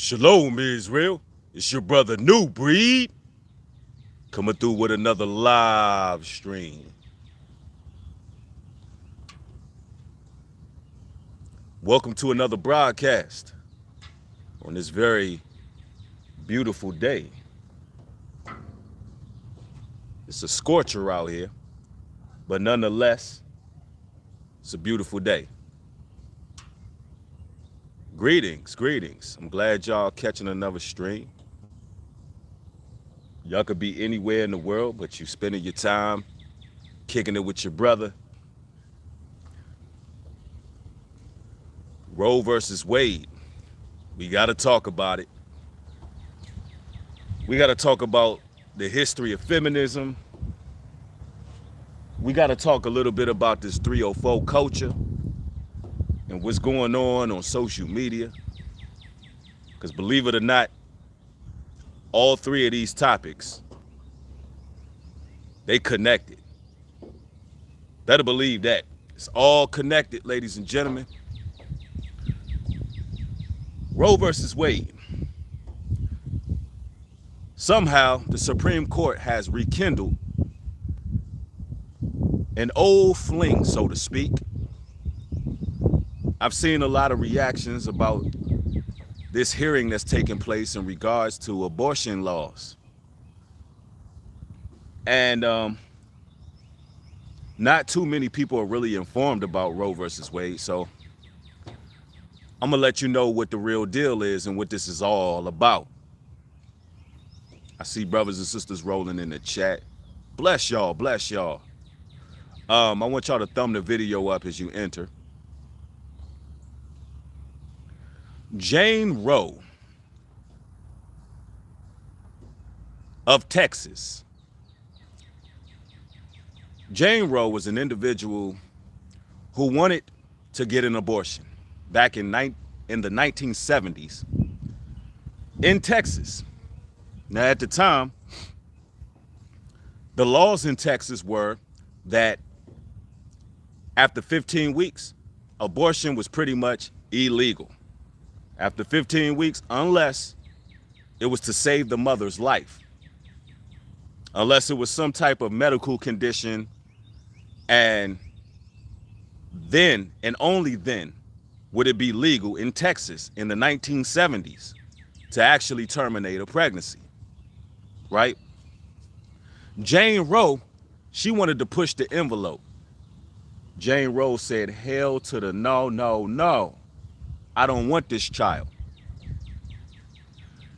Shalom, Israel. It's your brother New Breed coming through with another live stream. Welcome to another broadcast on this very beautiful day. It's a scorcher out here, but nonetheless, it's a beautiful day. Greetings, greetings. I'm glad y'all catching another stream. Y'all could be anywhere in the world, but you spending your time kicking it with your brother. Roe versus Wade. We got to talk about it. We got to talk about the history of feminism. We got to talk a little bit about this 304 culture and what's going on social media. Because believe it or not, all three of these topics, they connected. Better believe that. It's all connected, ladies and gentlemen. Roe versus Wade. Somehow, the Supreme Court has rekindled an old fling, so to speak. I've seen a lot of reactions about this hearing that's taking place in regards to abortion laws. And not too many people are really informed about Roe versus Wade, so I'm gonna let you know what the real deal is and what this is all about. I see brothers and sisters rolling in the chat. Bless y'all, bless y'all. I want y'all to thumb the video up as you enter. Jane Roe of Texas. Jane Roe was an individual who wanted to get an abortion back in the 1970s in Texas. Now, at the time, the laws in Texas were that after 15 weeks, abortion was pretty much illegal. After 15 weeks, unless it was to save the mother's life, unless it was some type of medical condition, and then and only then would it be legal in Texas in the 1970s to actually terminate a pregnancy, right? Jane Roe, she wanted to push the envelope. Jane Roe said, hell to the no, no, no. I don't want this child.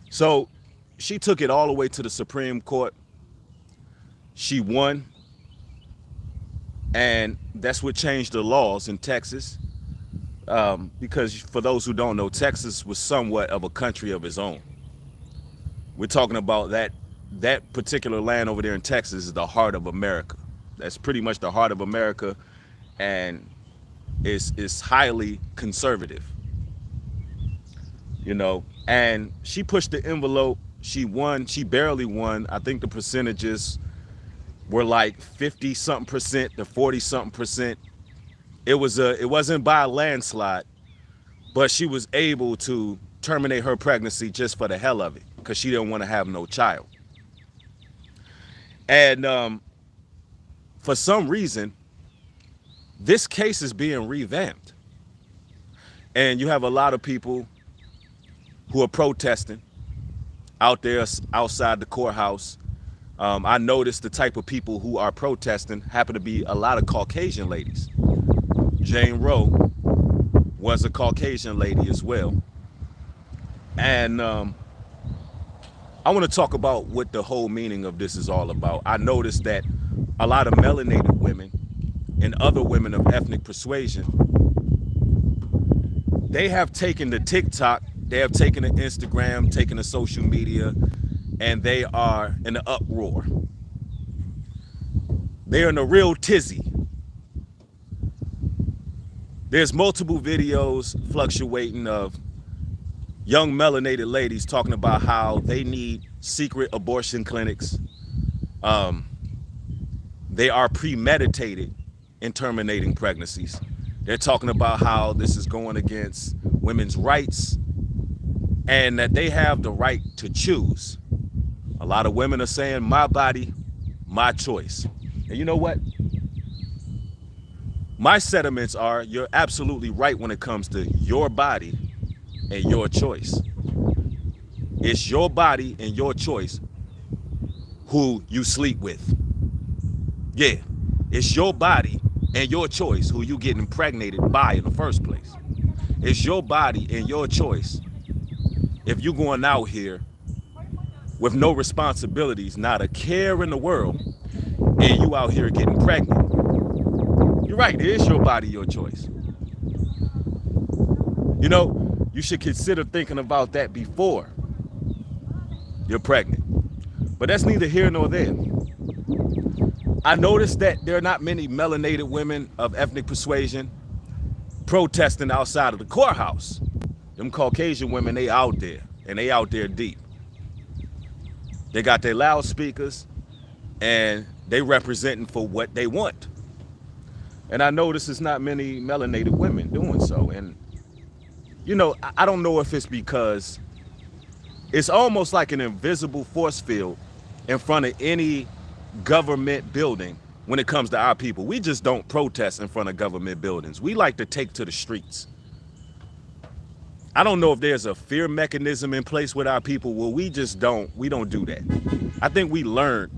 So she took it all the way to the Supreme Court. She won. And that's what changed the laws in Texas. Because for those who don't know, Texas was somewhat of a country of its own. We're talking about that particular land over there in Texas is the heart of America. That's pretty much the heart of America, and it's highly conservative. You know, and she pushed the envelope. She won. She barely won. I think the percentages were like 50-something% to 40-something%. It wasn't by a landslide, but she was able to terminate her pregnancy just for the hell of it, because she didn't want to have no child. And for some reason, this case is being revamped, and you have a lot of people who are protesting out there outside the courthouse. I noticed the type of people who are protesting happen to be a lot of Caucasian ladies. Jane Roe was a Caucasian lady as well. And I want to talk about what the whole meaning of this is all about. I noticed that a lot of melanated women and other women of ethnic persuasion, they have taken the TikTok, they have taken the Instagram, taken the social media, and they are in an uproar. They're in a real tizzy. There's multiple videos fluctuating of young melanated ladies talking about how they need secret abortion clinics. They are premeditated in terminating pregnancies. They're talking about how this is going against women's rights, and that they have the right to choose. A lot of women are saying, my body, my choice. And you know what? My sentiments are, you're absolutely right when it comes to your body and your choice. It's your body and your choice who you sleep with. Yeah, it's your body and your choice who you get impregnated by in the first place. It's your body and your choice if you going out here with no responsibilities, not a care in the world, and you out here getting pregnant. You're right, it is your body, your choice. You know, you should consider thinking about that before you're pregnant. But that's neither here nor there. I noticed that there are not many melanated women of ethnic persuasion protesting outside of the courthouse. Them Caucasian women, they out there, and they out there deep. They got their loudspeakers, and they representing for what they want. And I notice there's not many melanated women doing so. And, you know, I don't know if it's because it's almost like an invisible force field in front of any government building when it comes to our people. We just don't protest in front of government buildings. We like to take to the streets. I don't know if there's a fear mechanism in place with our people. Well, we don't do that. I think we learn.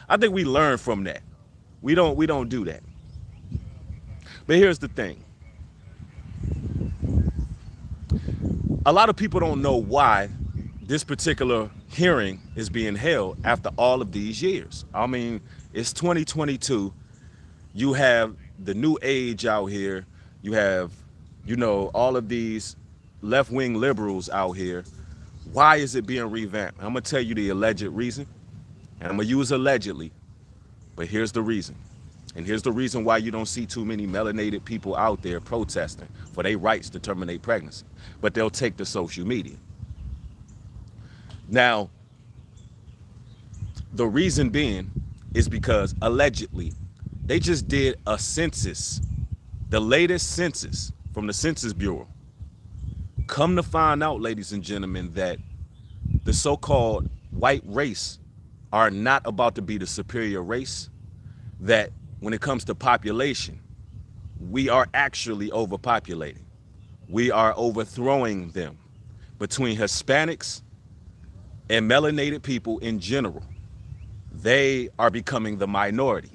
I think we learn from that. We don't do that. But here's the thing. A lot of people don't know why this particular hearing is being held after all of these years. I mean, it's 2022. You have the new age out here. You have, you know, all of these left-wing liberals out here. Why is it being revamped? I'm gonna tell you the alleged reason, and I'm gonna use allegedly, but here's the reason. And here's the reason why you don't see too many melanated people out there protesting for their rights to terminate pregnancy, but they'll take to social media. Now, the reason being is because allegedly they just did a census, the latest census from the Census Bureau. Come to find out, ladies and gentlemen, that the so-called white race are not about to be the superior race, that when it comes to population, we are actually overpopulating. We are overthrowing them. Between Hispanics and melanated people in general, they are becoming the minority.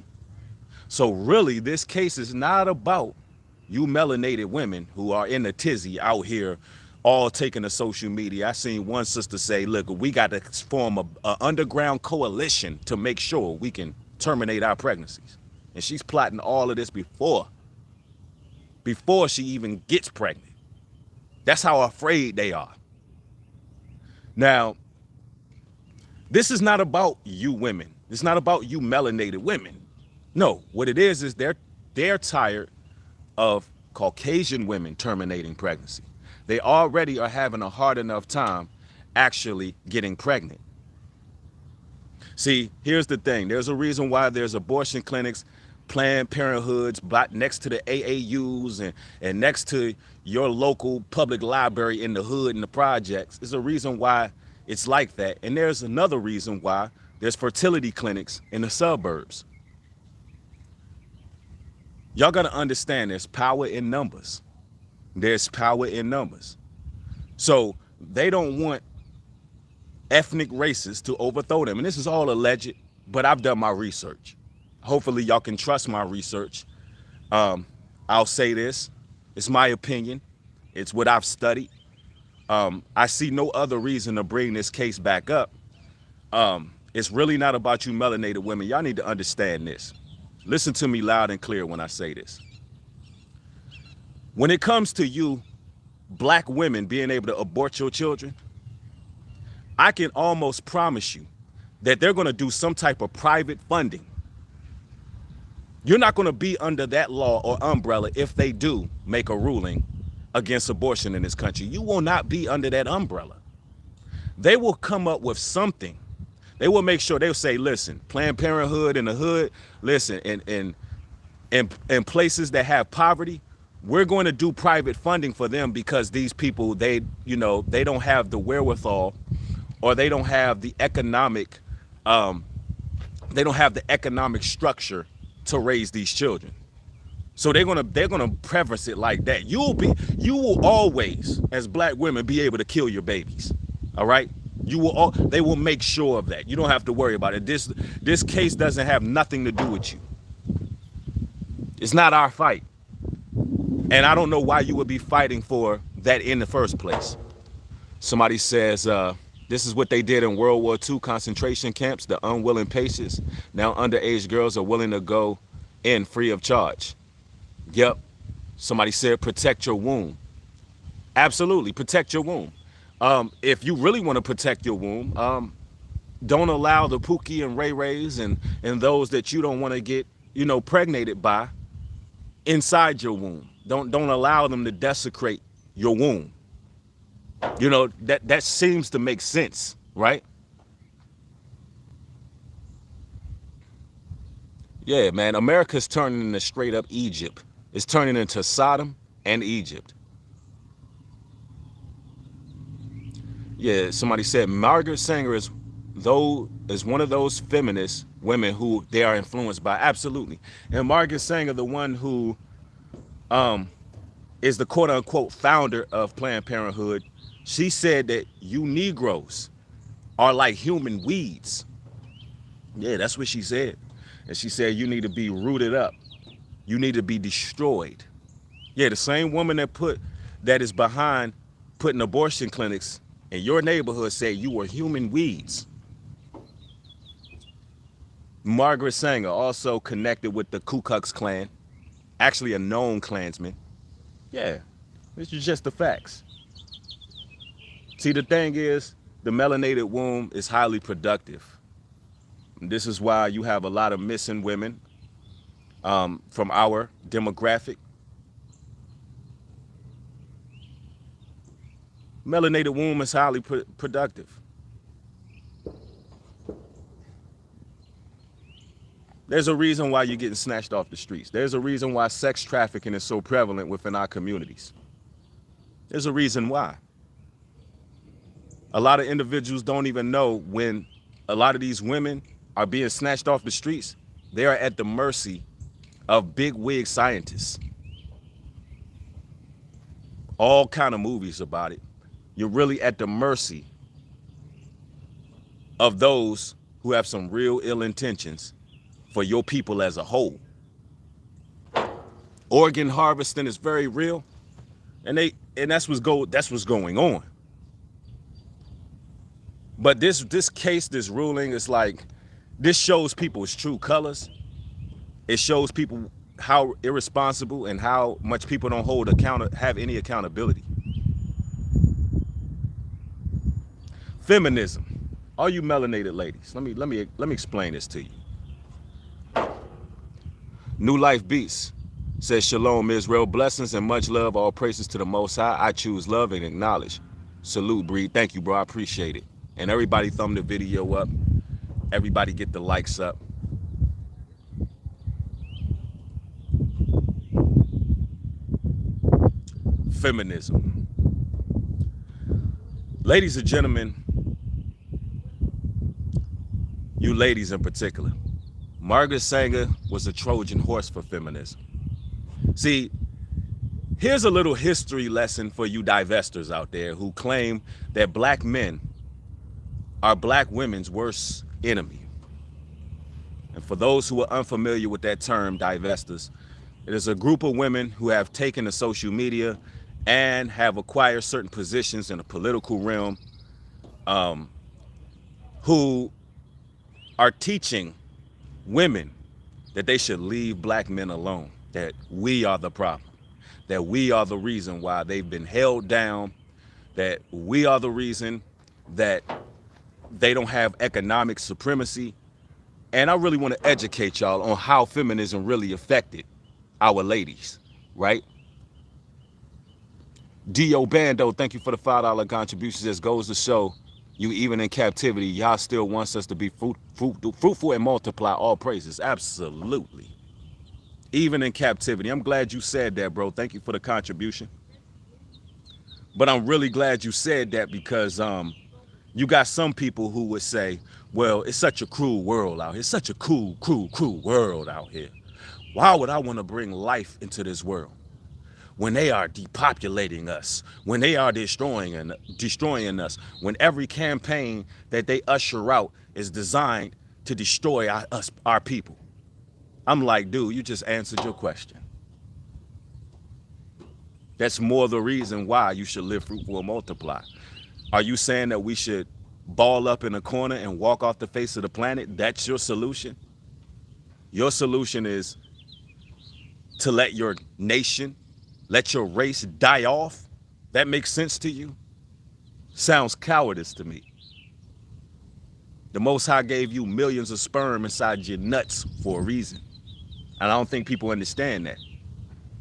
So really, this case is not about you melanated women who are in a tizzy out here all taking to social media. I seen one sister say, look, we got to form an underground coalition to make sure we can terminate our pregnancies. And she's plotting all of this before she even gets pregnant. That's how afraid they are. Now, this is not about you women. It's not about you melanated women. No, what it is they're tired of Caucasian women terminating pregnancy. They already are having a hard enough time actually getting pregnant. See, here's the thing. There's a reason why there's abortion clinics, Planned Parenthoods next to the AAUs and next to your local public library in the hood and the projects. There's a reason why it's like that. And there's another reason why there's fertility clinics in the suburbs. Y'all got to understand there's power in numbers. There's power in numbers. So they don't want ethnic races to overthrow them. And this is all alleged, but I've done my research. Hopefully y'all can trust my research. I'll say this, it's my opinion. It's what I've studied. I see no other reason to bring this case back up. It's really not about you melanated women. Y'all need to understand this. Listen to me loud and clear when I say this. When it comes to you black women being able to abort your children, I can almost promise you that they're going to do some type of private funding. You're not going to be under that law or umbrella if they do make a ruling against abortion in this country. You will not be under that umbrella. They will come up with something. They will make sure, they'll say, listen, Planned Parenthood in the hood, listen, in places that have poverty, we're going to do private funding for them because these people, they don't have the wherewithal, or they don't have the economic structure to raise these children. So they're gonna preface it like that. You will always, as black women, be able to kill your babies. All right? They will make sure of that. You don't have to worry about it. This case doesn't have nothing to do with you. It's not our fight. And I don't know why you would be fighting for that in the first place. Somebody says, this is what they did in World War II concentration camps, the unwilling patients. Now underage girls are willing to go in free of charge. Yep. Somebody said, protect your womb. Absolutely, protect your womb. If you really want to protect your womb, don't allow the Pookie and Ray Rays and those that you don't want to get, pregnated by inside your womb. Don't allow them to desecrate your womb. That seems to make sense, right? Yeah, man, America's turning into straight up Egypt. It's turning into Sodom and Egypt. Yeah, somebody said Margaret Sanger is one of those feminist women who they are influenced by. Absolutely. And Margaret Sanger, the one who is the quote unquote founder of Planned Parenthood, she said that you Negroes are like human weeds. Yeah, that's what she said. And she said you need to be rooted up. You need to be destroyed. Yeah, the same woman that is behind putting abortion clinics in your neighborhood said you were human weeds. Margaret Sanger also connected with the Ku Klux Klan, actually a known Klansman. Yeah, this is just the facts. See, the thing is, the melanated womb is highly productive. This is why you have a lot of missing women from our demographic. Melanated womb is highly productive. There's a reason why you're getting snatched off the streets. There's a reason why sex trafficking is so prevalent within our communities. There's a reason why. A lot of individuals don't even know when a lot of these women are being snatched off the streets. They are at the mercy of big wig scientists. All kind of movies about it. You're really at the mercy of those who have some real ill intentions for your people as a whole. Organ harvesting is very real, and that's what's going on. But this case, this ruling, is like, this shows people's true colors. It shows people how irresponsible and how much people don't have any accountability. Feminism. All you melanated ladies, let me explain this to you. New Life Beats says, Shalom Israel, blessings and much love, all praises to the Most High. I choose love and acknowledge. Salute, Breed. Thank you, bro. I appreciate it. And everybody thumb the video up. Everybody get the likes up. Feminism. Ladies and gentlemen, you ladies in particular, Margaret Sanger was a Trojan horse for feminism. See, here's a little history lesson for you divesters out there who claim that black men are black women's worst enemy. And for those who are unfamiliar with that term, divesters, it is a group of women who have taken to social media and have acquired certain positions in the political realm, who are teaching women that they should leave black men alone, that we are the problem, that we are the reason why they've been held down, that we are the reason that they don't have economic supremacy. And I really want to educate y'all on how feminism really affected our ladies, right? Dio Bando, thank you for the $5 contribution. This goes to show you, even in captivity, y'all still wants us to be fruitful and multiply. All praises. Absolutely. even in captivity. I'm glad you said that, bro. Thank you for the contribution. But I'm really glad you said that because you got some people who would say, well, it's such a cruel world out here. It's such a cruel world out here. Why would I want to bring life into this world when they are depopulating us, when they are destroying us, when every campaign that they usher out is designed to destroy our people? I'm like, dude, you just answered your question. That's more the reason why you should live fruitful and multiply. Are you saying that we should ball up in a corner and walk off the face of the planet? That's your solution? Your solution is to let your nation, let your race die off? That makes sense to you? Sounds cowardice to me. The Most High gave you millions of sperm inside your nuts for a reason. And I don't think people understand that.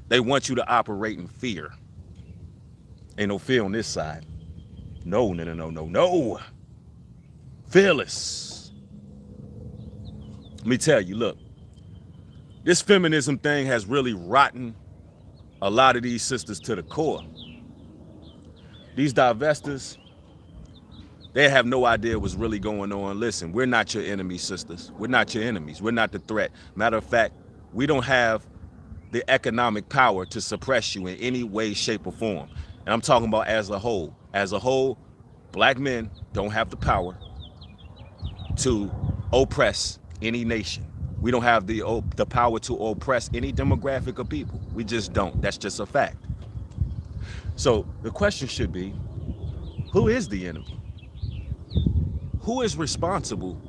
They want you to operate in fear. Ain't no fear on this side. No. Fearless. Let me tell you, look, this feminism thing has really rotten a lot of these sisters to the core. These divesters, they have no idea what's really going on. Listen, we're not your enemies, sisters. We're not your enemies. We're not the threat. Matter of fact, we don't have the economic power to suppress you in any way, shape, or form. And I'm talking about as a whole. As a whole, black men don't have the power to oppress any nation. We don't have the power to oppress any demographic of people. We just don't. That's just a fact. So the question should be, who is the enemy? Who is responsible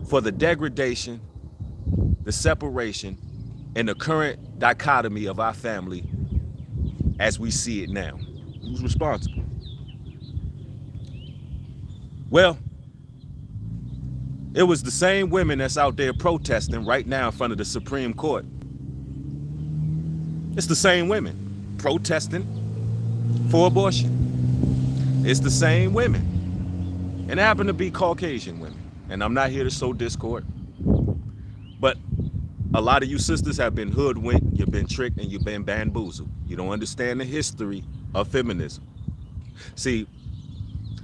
for the degradation, the separation, and the current dichotomy of our family as we see it now? Who's responsible? Well, it was the same women that's out there protesting right now in front of the Supreme Court. It's the same women protesting for abortion. It's the same women. And it happened to be Caucasian women. And I'm not here to sow discord. But a lot of you sisters have been hoodwinked, you've been tricked, and you've been bamboozled. You don't understand the history of feminism. See,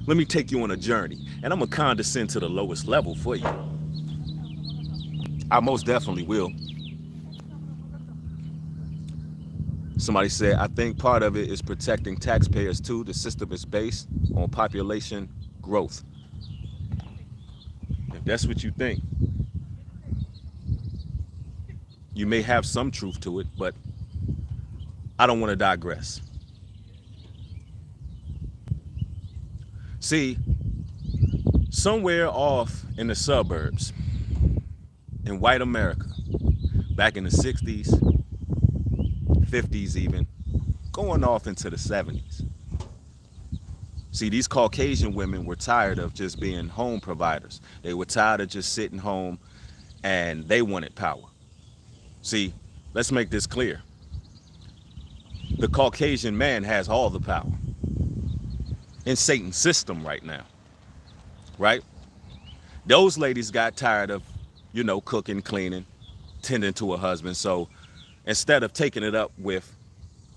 let me take you on a journey, and I'm gonna condescend to the lowest level for you. I most definitely will. Somebody said, I think part of it is protecting taxpayers too. The system is based on population growth. If that's what you think, you may have some truth to it, but I don't want to digress. See, somewhere off in the suburbs, in white America, back in the 60s, 50s even, going off into the 70s. See, these Caucasian women were tired of just being home providers. They were tired of just sitting home, and they wanted power. See, let's make this clear. The Caucasian man has all the power in Satan's system right now, right? Those ladies got tired of, cooking, cleaning, tending to a husband. So instead of taking it up with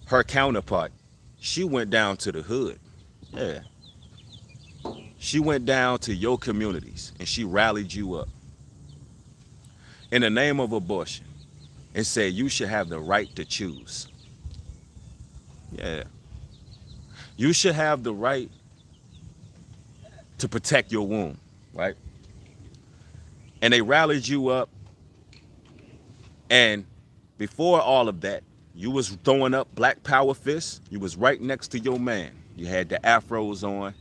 her counterpart, she went down to the hood. Yeah. She went down to your communities and she rallied you up in the name of abortion and said you should have the right to choose. Yeah. You should have the right to protect your womb, right? And they rallied you up. And before all of that, you was throwing up black power fists. You was right next to your man. You had the afros on.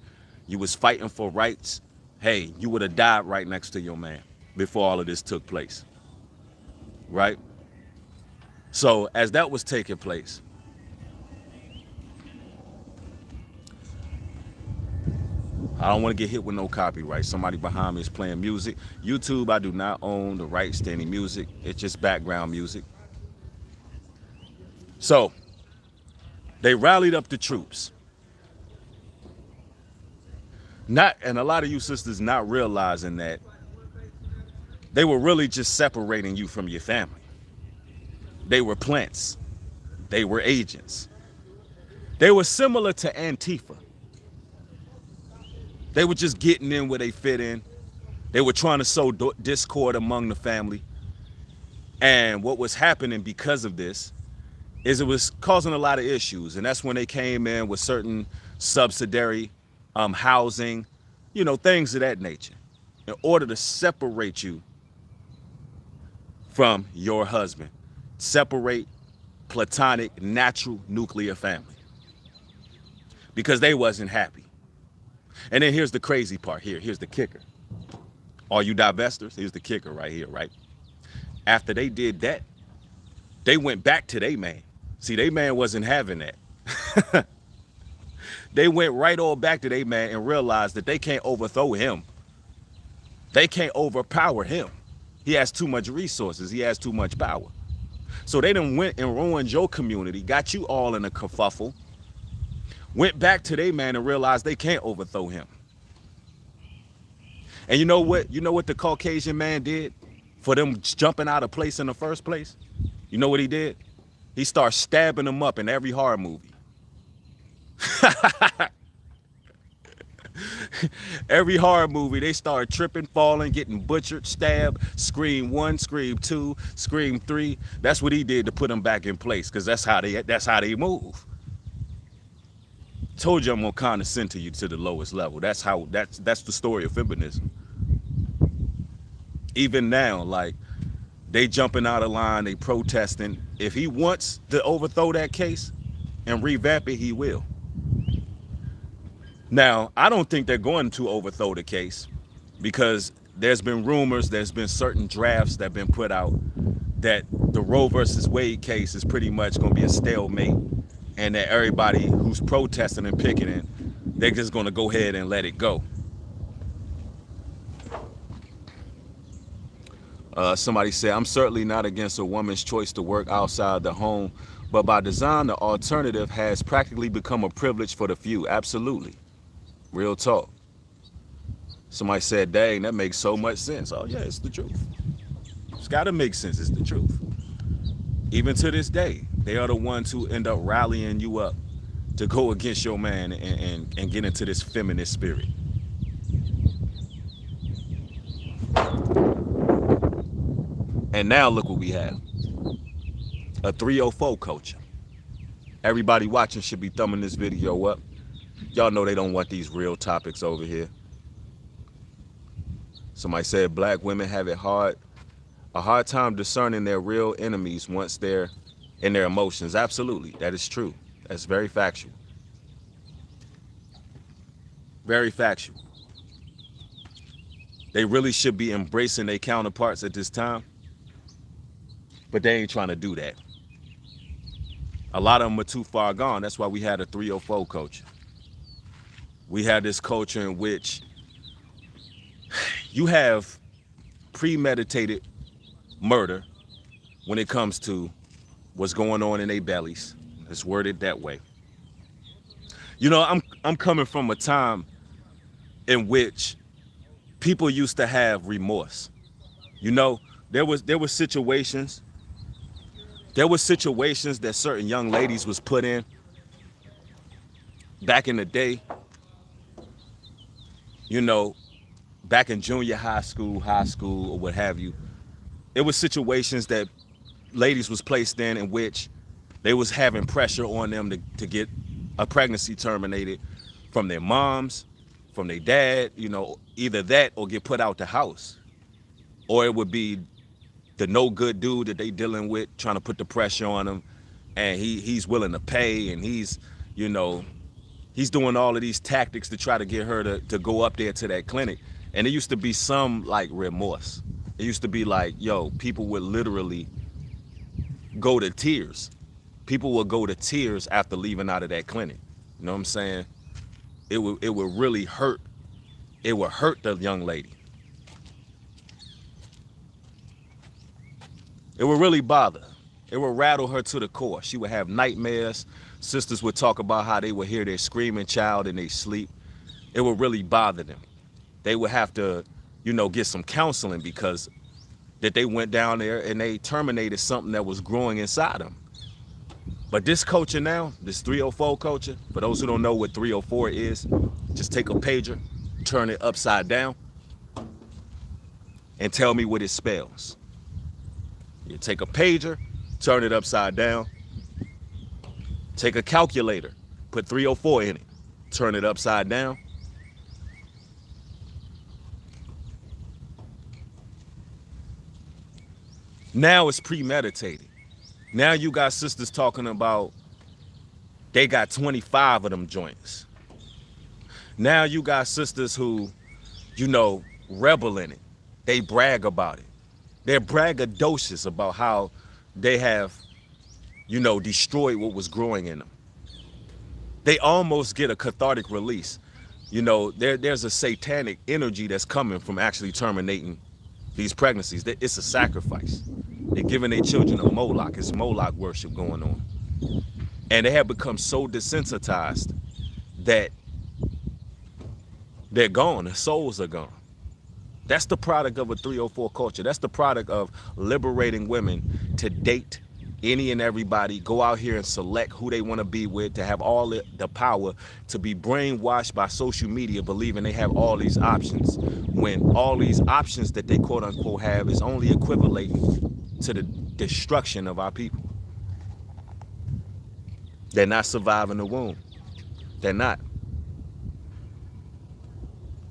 You was fighting for rights. Hey, you would have died right next to your man before all of this took place, right? So as that was taking place, I don't want to get hit with no copyright. Somebody behind me is playing music. YouTube, I do not own the rights to any music. It's just background music. So they rallied up the troops. And a lot of you sisters not realizing that they were really just separating you from your family. They were plants. They were agents. They were similar to Antifa. They were just getting in where they fit in. They were trying to sow discord among the family. And what was happening because of this is it was causing a lot of issues. And that's when they came in with certain subsidiary housing, things of that nature, in order to separate you from your husband, separate platonic, natural nuclear family, because they wasn't happy. And then here's the crazy part. Here's the kicker. All you divesters, here's the kicker right here, right? After they did that, they went back to their man. See, their man wasn't having that. They went right all back to their man and realized that they can't overthrow him. They can't overpower him. He has too much resources. He has too much power. So they done went and ruined your community, got you all in a kerfuffle, went back to their man and realized they can't overthrow him. And you know what? You know what the Caucasian man did for them jumping out of place in the first place? You know what he did? He started stabbing them up in every horror movie. Every horror movie, they started tripping, falling, getting butchered, stabbed, Scream 1, Scream 2, Scream 3. That's what he did to put them back in place, because that's how they move. Told you I'm gonna condescend to you to the lowest level. That's the story of feminism. Even now, like, they jumping out of line, they protesting. If he wants to overthrow that case and revamp it, he will. Now, I don't think they're going to overthrow the case, because there's been rumors, there's been certain drafts that have been put out that the Roe versus Wade case is pretty much going to be a stalemate, and that everybody who's protesting and picketing, they're just going to go ahead and let it go. Somebody said, I'm certainly not against a woman's choice to work outside the home, but by design, the alternative has practically become a privilege for the few. Absolutely. Real talk. Somebody said, dang, that makes so much sense. Oh, yeah, it's the truth. It's got to make sense. It's the truth. Even to this day, they are the ones who end up rallying you up to go against your man and get into this feminist spirit. And now look what we have. A 304 culture. Everybody watching should be thumbing this video up. Y'all know they don't want these real topics over here. Somebody said black women have a hard time discerning their real enemies once they're in their emotions. Absolutely, that is true. That's very factual. Very factual. They really should be embracing their counterparts at this time, but they ain't trying to do that. A lot of them are too far gone. That's why we had a 304 culture. We had this culture in which you have premeditated murder when it comes to what's going on in their bellies. It's worded that way. I'm coming from a time in which people used to have remorse. There were situations that certain young ladies was put in back in the day. Back in junior high school, or what have you. It was situations that ladies was placed in which they was having pressure on them to get a pregnancy terminated from their moms, from their dad, either that or get put out the house. Or it would be the no good dude that they dealing with trying to put the pressure on them, and he's willing to pay, and he's doing all of these tactics to try to get her to go up there to that clinic. And it used to be some like remorse. It used to be like, people would literally go to tears. People would go to tears after leaving out of that clinic. You know what I'm saying? It would really hurt. It would hurt the young lady. It would really bother. It would rattle her to the core. She would have nightmares. Sisters would talk about how they would hear their screaming child in their sleep. It would really bother them. They would have to, get some counseling, because that they went down there and they terminated something that was growing inside them. But this culture now, this 304 culture, for those who don't know what 304 is, just take a pager, turn it upside down, and tell me what it spells. You take a pager, turn it upside down, take a calculator, put 304 in it, turn it upside down. Now it's premeditated. Now you got sisters talking about they got 25 of them joints. Now you got sisters who, you know, rebel in it. They brag about it. They're braggadocious about how they have, you know, destroyed what was growing in them. They almost get a cathartic release. You know, there's a satanic energy that's coming from actually terminating these pregnancies. It's a sacrifice. They're giving their children a Moloch. It's Moloch worship going on. And they have become so desensitized that they're gone. Their souls are gone. That's the product of a 304 culture. That's the product of liberating women to date any and everybody, go out here and select who they want to be with, to have all the power, to be brainwashed by social media, believing they have all these options, when all these options that they quote unquote have is only equivalating to the destruction of our people. They're not surviving the womb. They're not.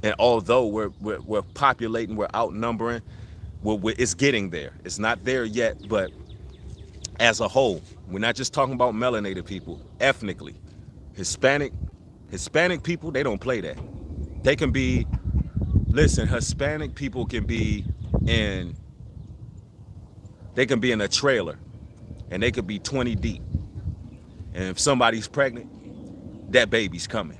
And although we're populating, we're outnumbering, it's getting there. It's not there yet, but as a whole, we're not just talking about melanated people, ethnically. Hispanic people, they don't play that. They can be, listen, Hispanic people can be in a trailer and they could be 20 deep. And if somebody's pregnant, that baby's coming.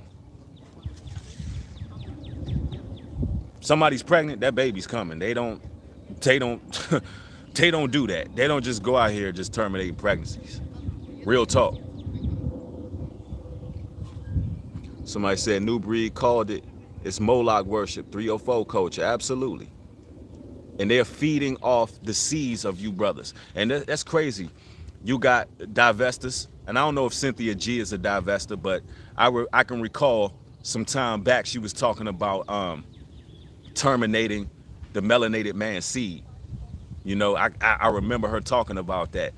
Somebody's pregnant, that baby's coming. They don't they don't do that. They don't just go out here just terminating pregnancies. Real talk. Somebody said New Breed called it, it's Moloch worship, 304 culture. Absolutely. And they're feeding off the seeds of you brothers. And that's crazy. You got divesters, and I don't know if Cynthia G is a divester, but I can recall some time back she was talking about terminating the melanated man's seed. You know, I remember her talking about that.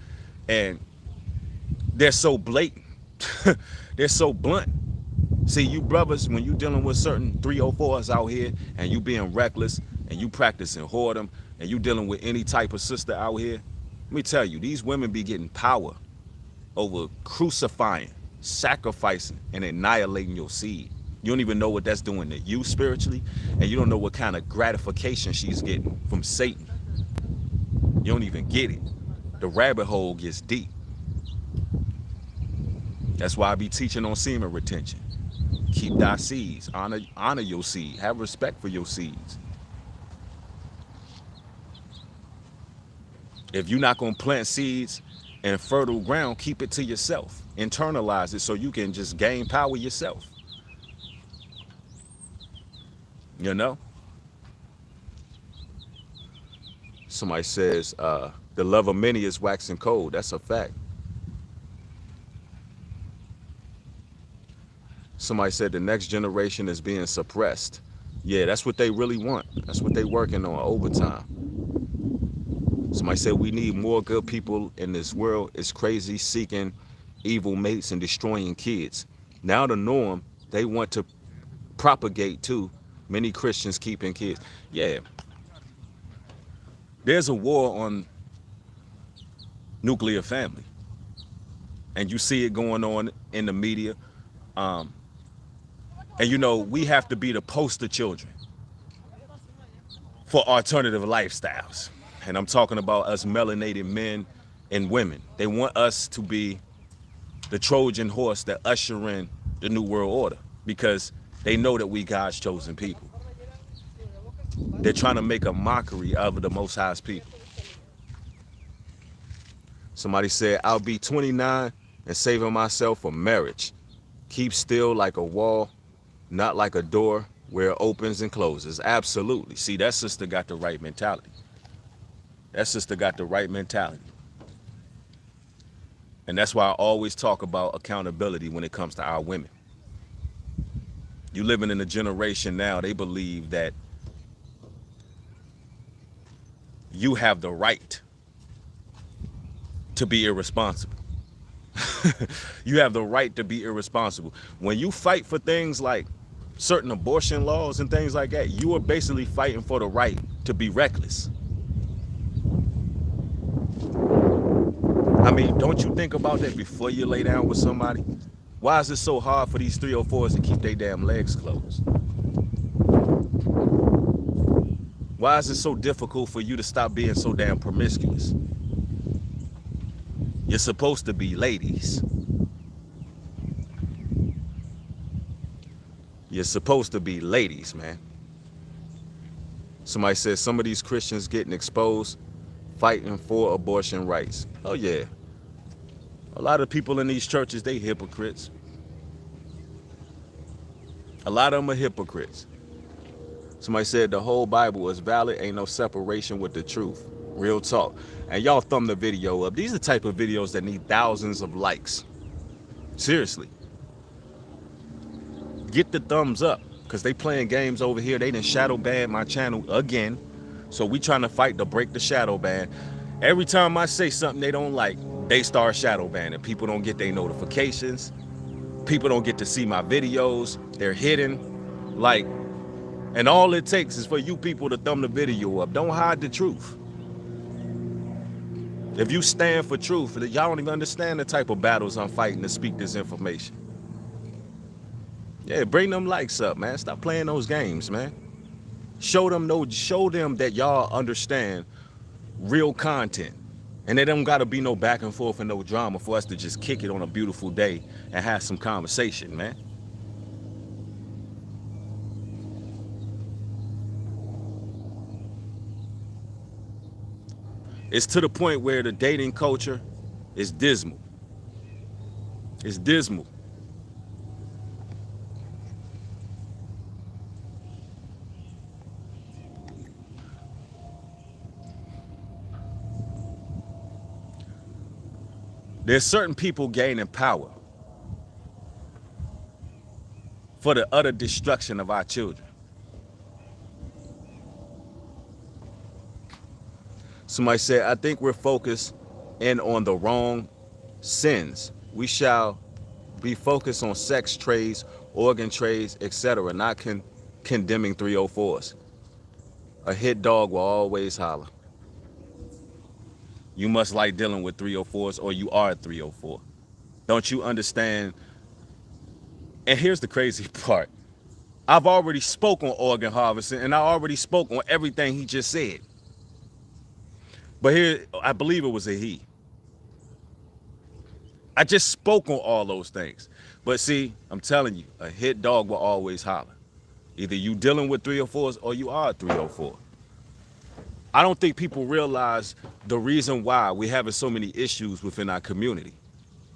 And they're so blatant. They're so blunt. See, you brothers, when you dealing with certain 304s out here and you being reckless and you practicing whoredom and you dealing with any type of sister out here, let me tell you, these women be getting power over crucifying, sacrificing, and annihilating your seed. You don't even know what that's doing to you spiritually, and you don't know what kind of gratification she's getting from Satan. You don't even get it. The rabbit hole gets deep. That's why I be teaching on semen retention. Keep thy seeds. Honor your seed. Have respect for your seeds. If you're not going to plant seeds in fertile ground, keep it to yourself. Internalize it so you can just gain power yourself. You know? Somebody says, the love of many is waxing cold. That's a fact. Somebody said the next generation is being suppressed. Yeah, that's what they really want. That's what they working on overtime. Somebody said we need more good people in this world. It's crazy seeking evil mates and destroying kids. Now the norm, they want to propagate too. Many Christians keeping kids. Yeah. There's a war on nuclear family. And you see it going on in the media. And you know, we have to be the poster children for alternative lifestyles. And I'm talking about us melanated men and women. They want us to be the Trojan horse that usher in the New World Order because they know that we God's chosen people. They're trying to make a mockery of the Most High's people. Somebody said, I'll be 29 and saving myself for marriage. Keep still like a wall, not like a door where it opens and closes. Absolutely. See, that sister got the right mentality. That sister got the right mentality. And that's why I always talk about accountability when it comes to our women. You living in a generation now, they believe that you have the right to be irresponsible. You have the right to be irresponsible. When you fight for things like certain abortion laws and things like that, you are basically fighting for the right to be reckless. I mean, don't you think about that before you lay down with somebody? Why is it so hard for these 304s to keep their damn legs closed? Why is it so difficult for you to stop being so damn promiscuous? You're supposed to be ladies. You're supposed to be ladies, man. Somebody says some of these Christians getting exposed fighting for abortion rights. Oh yeah. A lot of people in these churches, they hypocrites. A lot of them are hypocrites. Somebody said the whole Bible is valid, ain't no separation with the truth. Real talk. And y'all thumb the video up. These are the type of videos that need thousands of likes. Seriously. Get the thumbs up, because they playing games over here. They done shadow ban my channel again. So we trying to fight to break the shadow ban. Every time I say something they don't like, they start shadow banning. People don't get their notifications. People don't get to see my videos. They're hidden. Like, and all it takes is for you people to thumb the video up. Don't hide the truth. If you stand for truth, y'all don't even understand the type of battles I'm fighting to speak this information. Yeah, bring them likes up, man. Stop playing those games, man. Show them that y'all understand real content. And there don't gotta be no back and forth and no drama for us to just kick it on a beautiful day and have some conversation, man. It's to the point where the dating culture is dismal. It's dismal. There's certain people gaining power for the utter destruction of our children. Somebody said, I think we're focused in on the wrong sins. We shall be focused on sex trades, organ trades, etc., not condemning 304s. A hit dog will always holler. You must like dealing with 304s or you are a 304. Don't you understand? And here's the crazy part. I've already spoke on organ harvesting and I already spoke on everything he just said. But here, I believe it was a he. I just spoke on all those things. But see, I'm telling you, a hit dog will always holler. Either you dealing with 304s or you are a 304. I don't think people realize the reason why we're having so many issues within our community.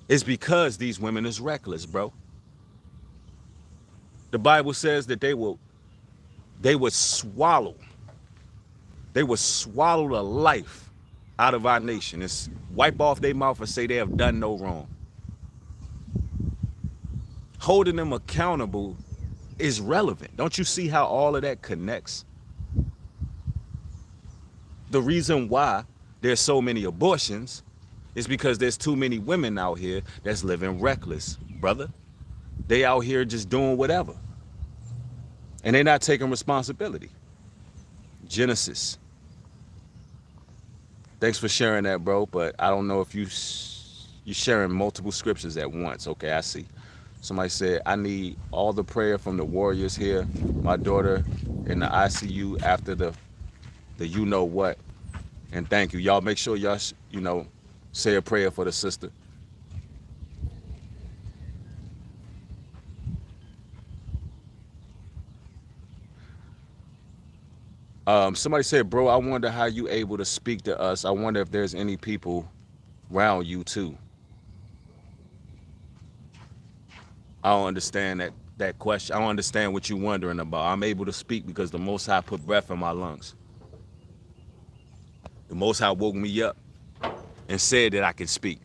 It's because these women is reckless, bro. The Bible says that they would swallow the life out of our nation. It's wipe off their mouth and say they have done no wrong. Holding them accountable is relevant. Don't you see how all of that connects? The reason why there's so many abortions is because there's too many women out here that's living reckless, brother. They out here just doing whatever. And they're not taking responsibility. Genesis. Thanks for sharing that, bro. But I don't know if you're sharing multiple scriptures at once. Okay, I see. Somebody said, I need all the prayer from the warriors here. My daughter in the ICU after the you know what. And thank you. Y'all make sure y'all, say a prayer for the sister. Somebody said, bro, I wonder how you able to speak to us. I wonder if there's any people around you too. I don't understand that question. I don't understand what you're wondering about. I'm able to speak because the Most High put breath in my lungs. The Most High woke me up and said that I could speak.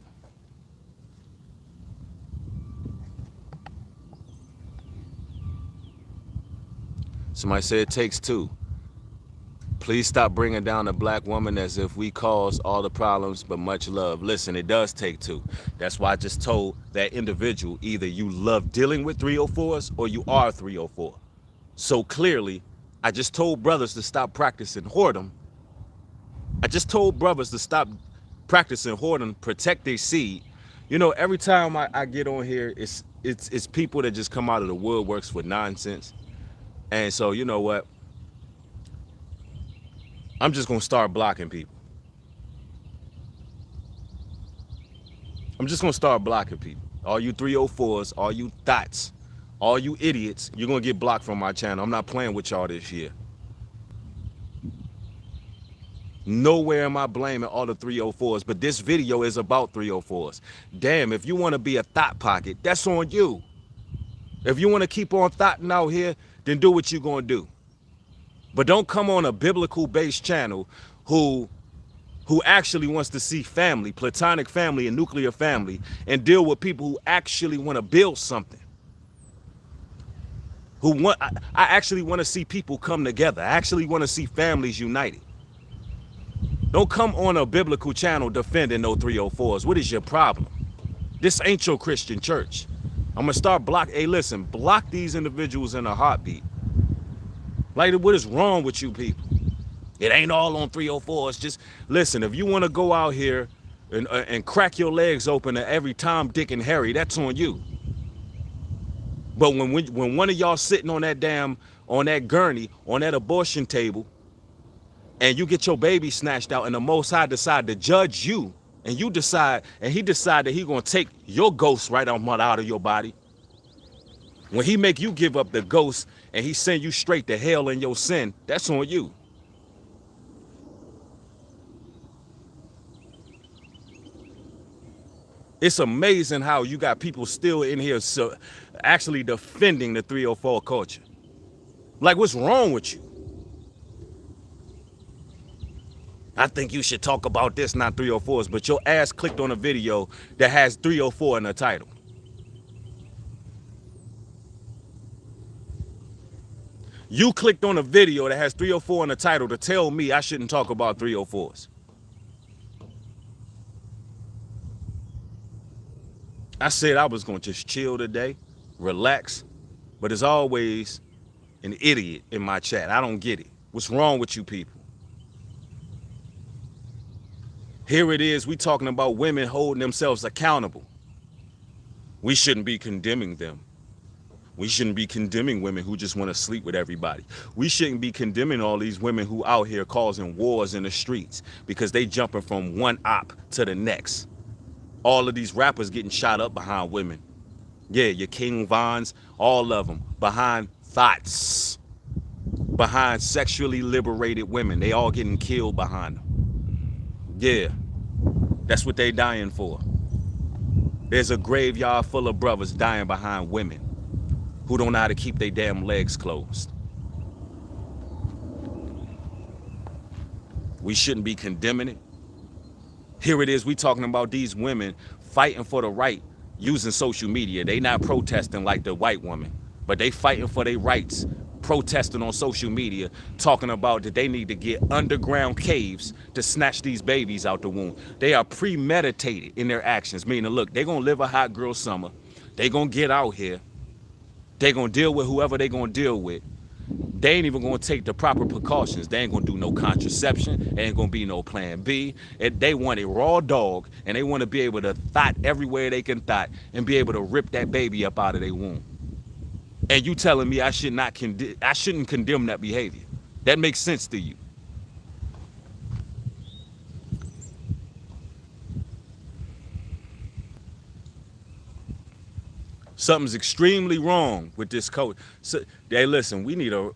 Somebody said it takes two. Please stop bringing down a black woman as if we cause all the problems, but much love. Listen, it does take two. That's why I just told that individual, either you love dealing with 304s or you are 304. So clearly, I just told brothers to stop practicing whoredom. I just told brothers to stop practicing whoredom, protect their seed. You know, every time I get on here, it's people that just come out of the woodworks with nonsense. And so, you know what? I'm just gonna start blocking people. I'm just gonna start blocking people. All you 304s, all you thoughts, all you idiots, you're gonna get blocked from my channel. I'm not playing with y'all this year. Nowhere am I blaming all the 304s, but this video is about 304s. Damn, if you wanna be a thought pocket, that's on you. If you wanna keep on thoughting out here, then do what you're gonna do. But don't come on a biblical-based channel who actually wants to see family, platonic family and nuclear family, and deal with people who actually want to build something. I actually want to see people come together. I actually want to see families united. Don't come on a biblical channel defending no 304s. What is your problem? This ain't your Christian church. I'm gonna start blocking. Hey, listen, block these individuals in a heartbeat. Like, what is wrong with you people? It ain't all on 304s. Just listen, if you want to go out here and crack your legs open to every Tom, Dick, and Harry, that's on you. But when one of y'all sitting on that gurney, on that abortion table, and you get your baby snatched out, and the Most High decide to judge you, and he decide that he gonna take your ghost right out of your body. When he make you give up the ghost and he send you straight to hell in your sin, that's on you. It's amazing how you got people still in here actually defending the 304 culture. Like, what's wrong with you? I think you should talk about this, not 304s, but your ass clicked on a video that has 304 in the title. You clicked on a video that has 304 in the title to tell me I shouldn't talk about 304s. I said I was going to just chill today, relax, but there's always an idiot in my chat. I don't get it. What's wrong with you people? Here it is, we talking about women holding themselves accountable. We shouldn't be condemning them. We shouldn't be condemning women who just want to sleep with everybody. We shouldn't be condemning all these women who out here causing wars in the streets because they jumping from one op to the next. All of these rappers getting shot up behind women. Yeah, your King Vons, all of them behind thoughts, behind sexually liberated women. They all getting killed behind them. Yeah, that's what they dying for. There's a graveyard full of brothers dying behind women who don't know how to keep their damn legs closed. We shouldn't be condemning it. Here it is, we talking about these women fighting for the right using social media. They not protesting like the white woman, but they fighting for their rights, protesting on social media, talking about that they need to get underground caves to snatch these babies out the womb. They are premeditated in their actions, meaning, look, they're gonna live a hot girl summer. They gonna get out here. They gonna deal with whoever they gonna deal with. They ain't even gonna take the proper precautions. They ain't gonna do no contraception. There ain't gonna be no plan B. They want a raw dog, and they wanna be able to thought everywhere they can thought and be able to rip that baby up out of their womb. And you telling me I shouldn't condemn that behavior? That makes sense to you? Something's extremely wrong with this code. So, hey, listen, we need a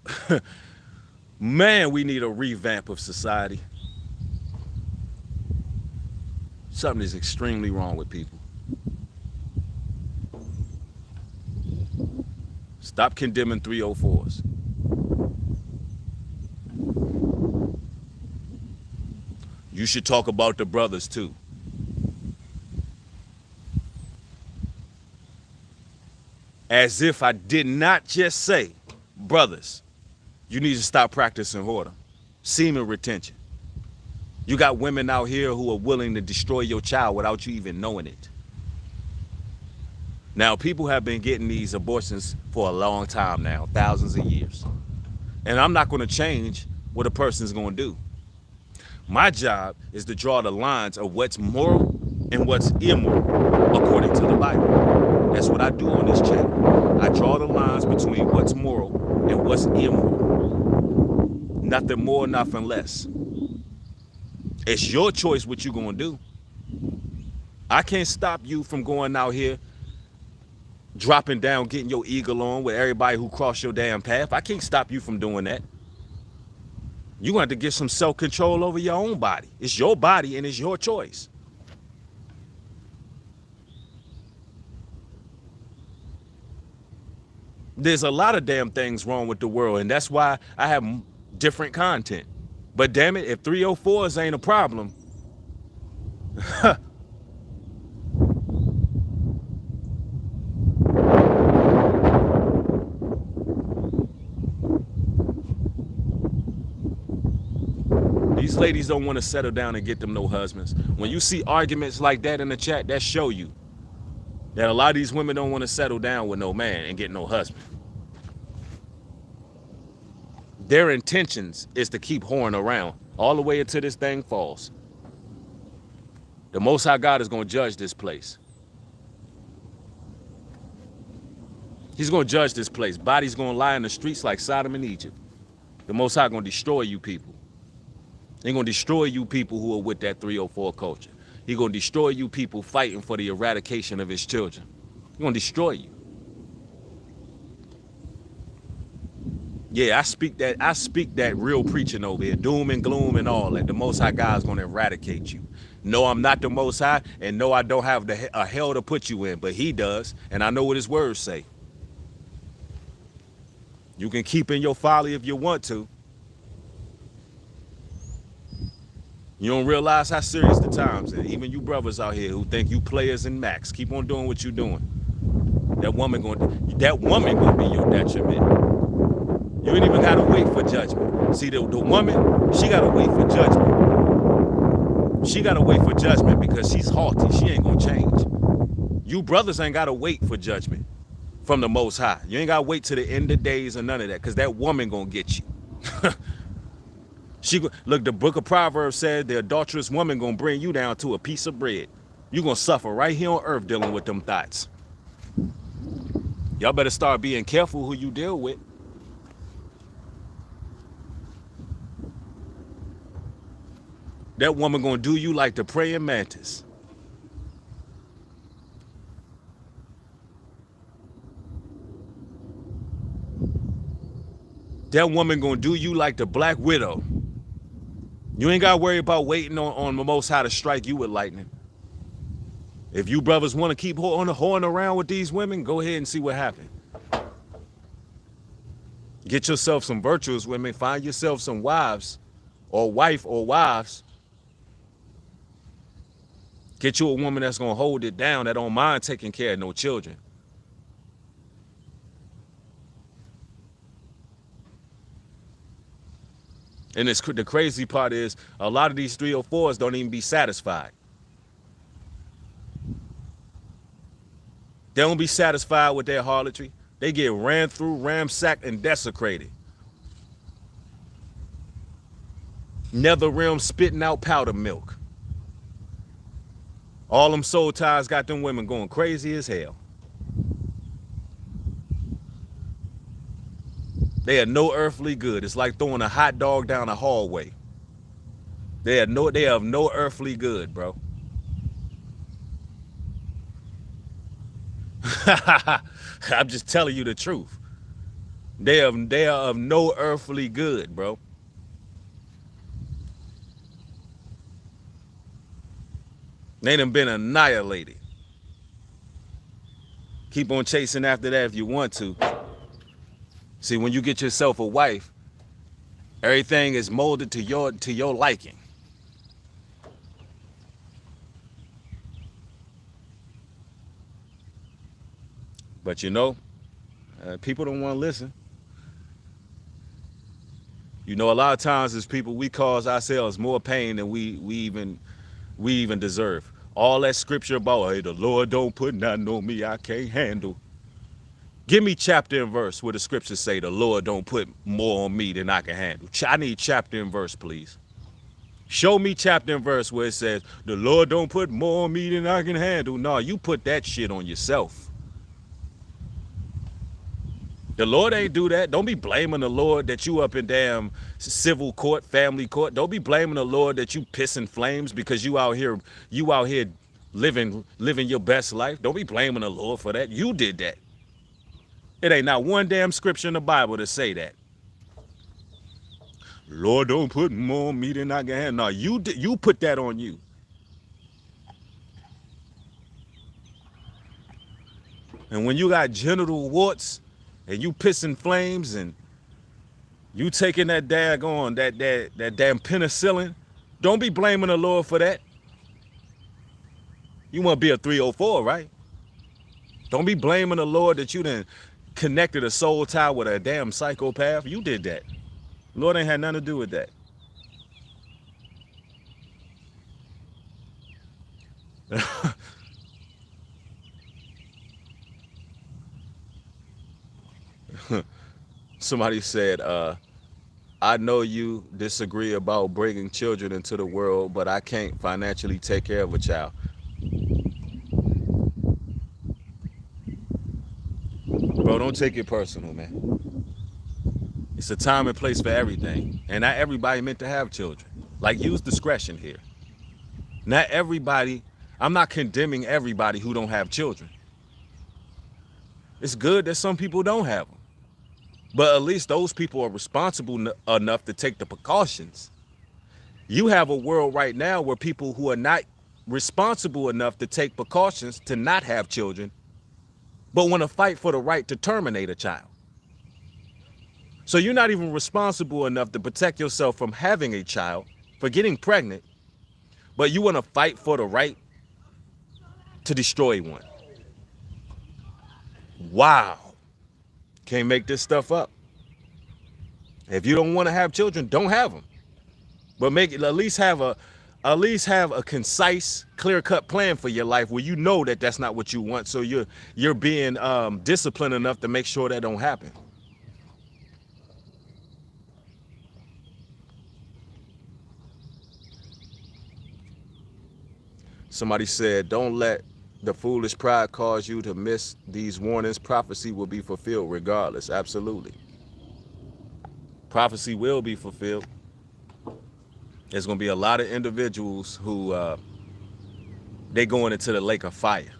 man. We need a revamp of society. Something is extremely wrong with people. Stop condemning 304s. You should talk about the brothers too. As if I did not just say, brothers, you need to stop practicing whoredom, semen retention. You got women out here who are willing to destroy your child without you even knowing it. Now, people have been getting these abortions for a long time now, thousands of years. And I'm not going to change what a person's going to do. My job is to draw the lines of what's moral and what's immoral according to the Bible. That's what I do on this channel. I draw the lines between what's moral and what's immoral. Nothing more, nothing less. It's your choice what you're going to do. I can't stop you from going out here, dropping down, getting your eagle on with everybody who crossed your damn path. I can't stop you from doing that. You're going to have to get some self-control over your own body. It's your body and it's your choice. There's a lot of damn things wrong with the world, and that's why I have different content. But damn it, if 304s ain't a problem, these ladies don't want to settle down and get them no husbands. When you see arguments like that in the chat, that show you that a lot of these women don't want to settle down with no man and get no husband. Their intentions is to keep whoring around all the way until this thing falls. The Most High God is going to judge this place. He's going to judge this place. Bodies going to lie in the streets like Sodom and Egypt. The Most High going to destroy you people. He's going to destroy you people who are with that 304 culture. He's going to destroy you people fighting for the eradication of his children. He's going to destroy you. Yeah, I speak that real preaching over here, doom and gloom and all that. The Most High God is going to eradicate you. No, I'm not the Most High, and no, I don't have a hell to put you in, but he does, and I know what his words say. You can keep in your folly if you want to. You don't realize how serious the times are. Even you brothers out here who think you players and max, keep on doing what you're doing. That woman gonna be your detriment. You ain't even gotta wait for judgment. See, the woman, she gotta wait for judgment. She gotta wait for judgment because she's haughty. She ain't gonna change. You brothers ain't gotta wait for judgment from the Most High. You ain't gotta wait till the end of days or none of that, because that woman gonna get you. Look, the book of Proverbs said the adulterous woman gonna bring you down to a piece of bread. You gonna suffer right here on earth dealing with them thoughts. Y'all better start being careful who you deal with. That woman gonna do you like the praying mantis. That woman gonna do you like the black widow. You ain't gotta worry about waiting on the Most High to strike you with lightning. If you brothers want to keep whoring around with these women, go ahead and see what happens. Get yourself some virtuous women. Find yourself some wives or wife or wives. Get you a woman that's going to hold it down, that don't mind taking care of no children. And the crazy part is a lot of these 304s don't even be satisfied. They don't be satisfied with their harlotry. They get ran through, ramsacked, and desecrated. Nether realm spitting out powder milk. All them soul ties got them women going crazy as hell. They are no earthly good. It's like throwing a hot dog down a hallway. They have no earthly good, bro. I'm just telling you the truth. They are of no earthly good, bro. They done been annihilated. Keep on chasing after that if you want to. See, when you get yourself a wife, everything is molded to your liking. But you know, people don't want to listen. You know, a lot of times as people, we cause ourselves more pain than we even deserve. All that scripture about, hey, the Lord don't put nothing on me I can't handle. Give me chapter and verse where the scriptures say the Lord don't put more on me than I can handle. I need chapter and verse, please. Show me chapter and verse where it says the Lord don't put more on me than I can handle. No, you put that shit on yourself. The Lord ain't do that. Don't be blaming the Lord that you up in damn civil court, family court. Don't be blaming the Lord that you pissing flames because you out here living your best life. Don't be blaming the Lord for that. You did that. It ain't not one damn scripture in the Bible to say that. Lord don't put more on me than I can handle. No, you put that on you. And when you got genital warts and you pissing flames and you taking that daggone, that damn penicillin, don't be blaming the Lord for that. You want to be a 304, right? Don't be blaming the Lord that you done connected a soul tie with a damn psychopath. You did that. Lord ain't had nothing to do with that. Somebody said, I know you disagree about bringing children into the world, but I can't financially take care of a child. Bro, don't take it personal, man. It's a time and place for everything. And not everybody meant to have children. Like, use discretion here. Not everybody, I'm not condemning everybody who don't have children. It's good that some people don't have them. But at least those people are responsible enough to take the precautions. You have a world right now where people who are not responsible enough to take precautions to not have children, but want to fight for the right to terminate a child. So you're not even responsible enough to protect yourself from having a child, for getting pregnant, but you want to fight for the right to destroy one. Wow. Can't make this stuff up. If you don't want to have children, don't have them. But make it at least have a concise, clear-cut plan for your life where you know that that's not what you want. So you're being disciplined enough to make sure that don't happen. Somebody said, don't let the foolish pride cause you to miss these warnings. Prophecy will be fulfilled regardless. Absolutely. Prophecy will be fulfilled. There's going to be a lot of individuals who they going into the lake of fire.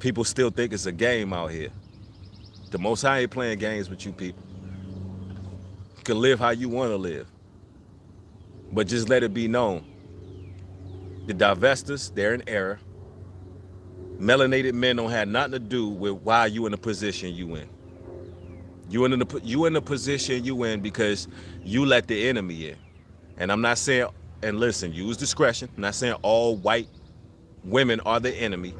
People still think it's a game out here. The Most High ain't playing games with you people. You can live how you want to live. But just let it be known. The divesters, they're in error. Melanated men don't have nothing to do with why you in the position you in. You in the position you in because you let the enemy in. And I'm not saying, and listen, use discretion. I'm not saying all white women are the enemy.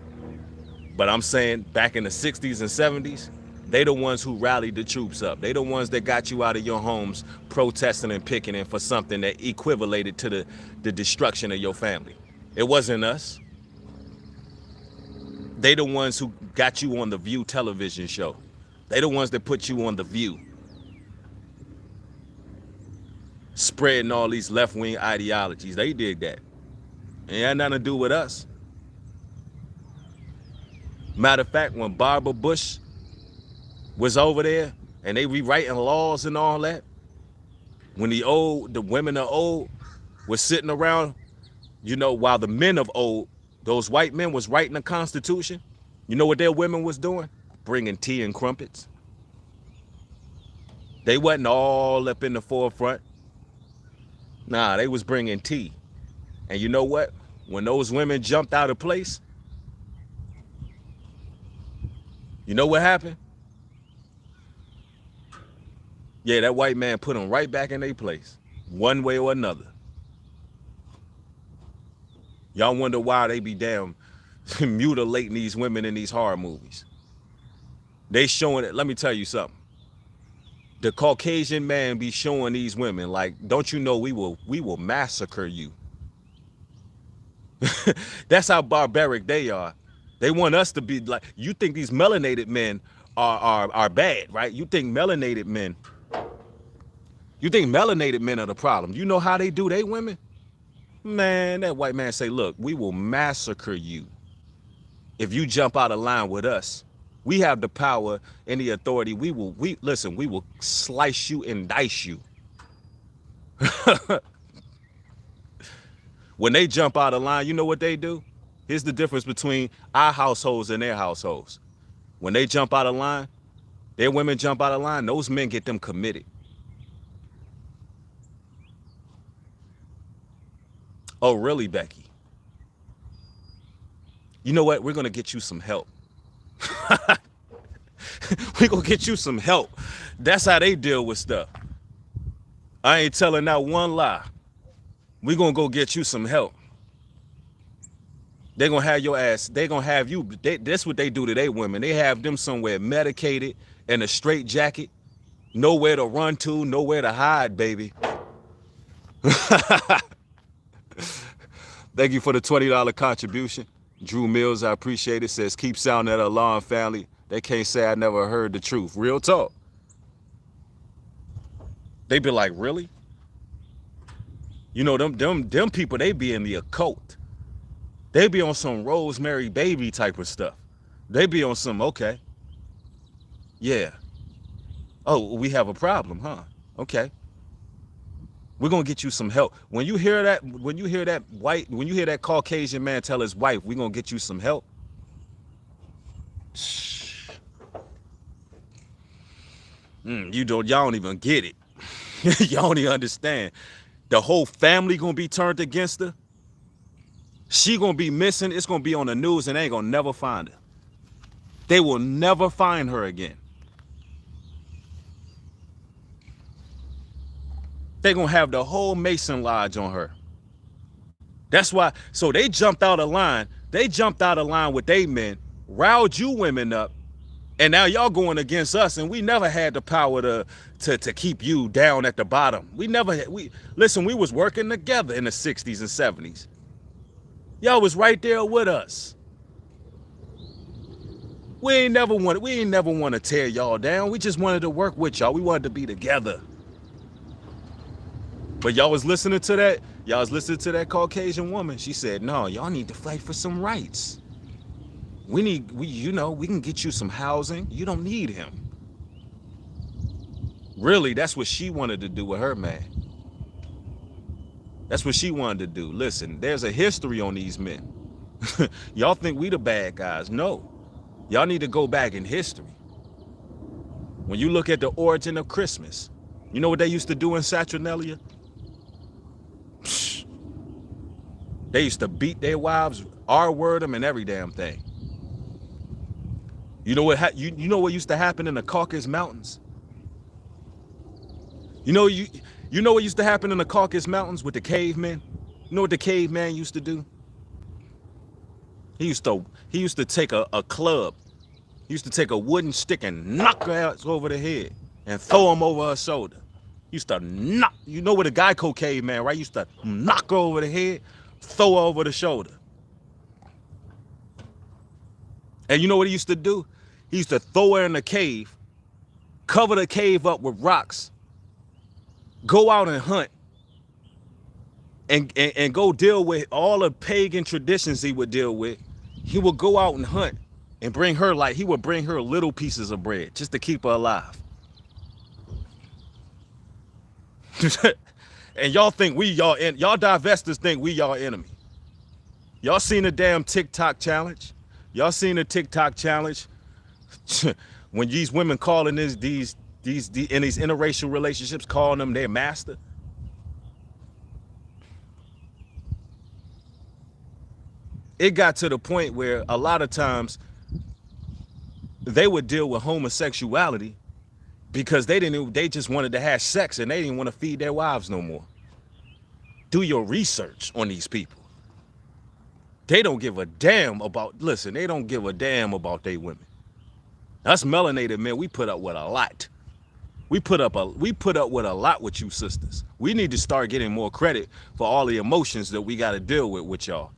But I'm saying back in the 60s and 70s, they the ones who rallied the troops up. They the ones that got you out of your homes protesting and picketing for something that equivalated to the destruction of your family. It wasn't us. They the ones who got you on the View television show. They the ones that put you on the View. Spreading all these left-wing ideologies. They did that. It had nothing to do with us. Matter of fact, when Barbara Bush was over there and they rewriting laws and all that, when the women of old was sitting around, you know, while the men of old, those white men was writing the Constitution, you know what their women was doing? Bringing tea and crumpets. They wasn't all up in the forefront. Nah, they was bringing tea. And you know what? When those women jumped out of place, you know what happened? Yeah, that white man put them right back in their place, one way or another. Y'all wonder why they be damn mutilating these women in these horror movies. They showing it. Let me tell you something. The Caucasian man be showing these women like, don't you know we will massacre you. That's how barbaric they are. They want us to be like, you think these melanated men are bad, right? You think melanated men are the problem. You know how they do they women? Man, that white man say, look, we will massacre you if you jump out of line with us. We have the power and the authority. We will slice you and dice you. When they jump out of line, you know what they do? Here's the difference between our households and their households. When they jump out of line, their women jump out of line, those men get them committed. Oh, really, Becky? You know what? We're going to get you some help. We're going to get you some help. That's how they deal with stuff. I ain't telling not one lie. We're going to go get you some help. They're going to have your ass. They're going to have you. That's what they do to their women. They have them somewhere medicated in a straight jacket. Nowhere to run to, nowhere to hide, baby. Thank you for the $20 contribution. Drew Mills, I appreciate it. Says, keep sounding at alarm family. They can't say I never heard the truth. Real talk. They be like, really? You know, them people, they be in the occult. They be on some Rosemary Baby type of stuff. They be on some, okay. Yeah. Oh, we have a problem, huh? Okay. We're gonna get you some help. When you hear that Caucasian man tell his wife, we're gonna get you some help. Y'all don't even get it. Y'all don't even understand. The whole family gonna be turned against her. She gonna be missing. It's gonna be on the news and they ain't gonna never find her. They will never find her again. They gonna have the whole Mason Lodge on her. That's why. So they jumped out of line. They jumped out of line with they men, riled you women up, and now y'all going against us. And we never had the power to keep you down at the bottom. We listen. We was working together in the 60s and 70s. Y'all was right there with us. We ain't never want to tear y'all down. We just wanted to work with y'all. We wanted to be together. But y'all was listening to that. Y'all was listening to that Caucasian woman. She said, no, y'all need to fight for some rights. We can get you some housing. You don't need him. Really, that's what she wanted to do with her man. That's what she wanted to do. Listen, there's a history on these men. Y'all think we the bad guys. No. Y'all need to go back in history. When you look at the origin of Christmas, you know what they used to do in Saturnalia? They used to beat their wives, R-word them, and every damn thing. You know what? You know what used to happen in the Caucasus Mountains? You know what used to happen in the Caucasus Mountains with the cavemen? You know what the caveman used to do? He used to take a club. He used to take a wooden stick and knock her ass over the head and throw him over her shoulder. He used to knock. You know what a Geico caveman, right? He used to knock her over the head, throw her over the shoulder. And you know what he used to do? He used to throw her in the cave, cover the cave up with rocks, go out and hunt, and go deal with all the pagan traditions he would deal with. He would go out and hunt and bring her, like, he would bring her little pieces of bread just to keep her alive. And y'all think y'all divestors think we y'all enemy. Y'all seen the damn TikTok challenge? Y'all seen the TikTok challenge? When these women calling these in these interracial relationships, calling them their master. It got to the point where a lot of times they would deal with homosexuality because they just wanted to have sex and they didn't want to feed their wives no more. Do your research on these people. They don't give a damn about, listen, they don't give a damn about they women. Us melanated men, we put up with a lot. We put up with a lot with you sisters. We need to start getting more credit for all the emotions that we got to deal with y'all.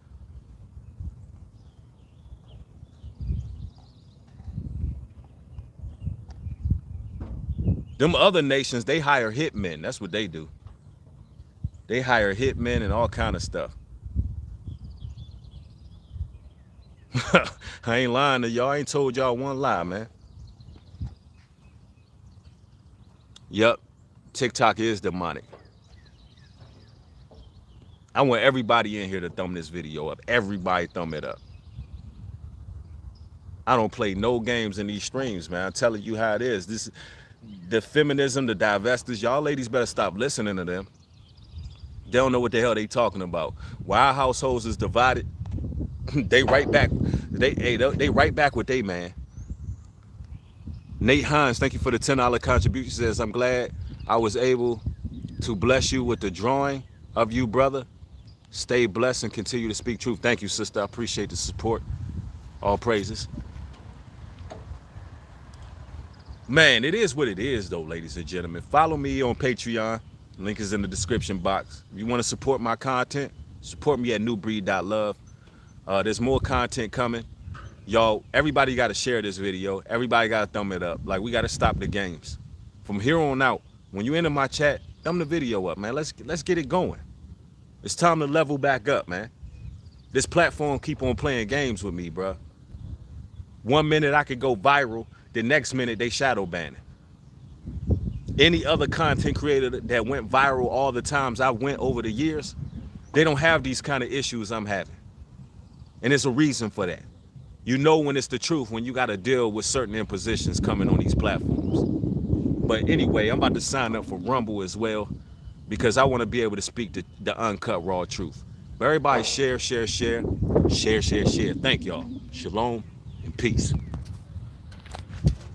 Them other nations, they hire hitmen. That's what they do. They hire hitmen and all kind of stuff. I ain't lying to y'all. I ain't told y'all one lie, man. Yup, TikTok is demonic. I want everybody in here to thumb this video up. Everybody thumb it up. I don't play no games in these streams, man. I'm telling you how it is. This, the feminism, the divesters, y'all ladies better stop listening to them. They don't know what the hell they talking about. Why our households is divided, they right back. They right back with they man. Nate Hines, thank you for the $10 contribution. Says, I'm glad I was able to bless you with the drawing of you, brother. Stay blessed and continue to speak truth. Thank you, sister. I appreciate the support. All praises. Man, it is what it is, though, ladies and gentlemen. Follow me on Patreon. Link is in the description box. If you want to support my content, support me at newbreed.love. There's more content coming. Y'all, everybody got to share this video. Everybody got to thumb it up. Like, we got to stop the games. From here on out, when you enter my chat, thumb the video up, man. Let's get it going. It's time to level back up, man. This platform keep on playing games with me, bro. 1 minute I could go viral. The next minute they shadow banning. Any other content creator that went viral all the times I went over the years, they don't have these kind of issues I'm having. And there's a reason for that. You know when it's the truth, when you got to deal with certain impositions coming on these platforms. But anyway, I'm about to sign up for Rumble as well, because I want to be able to speak the uncut, raw truth. But everybody share. Thank y'all. Shalom and peace.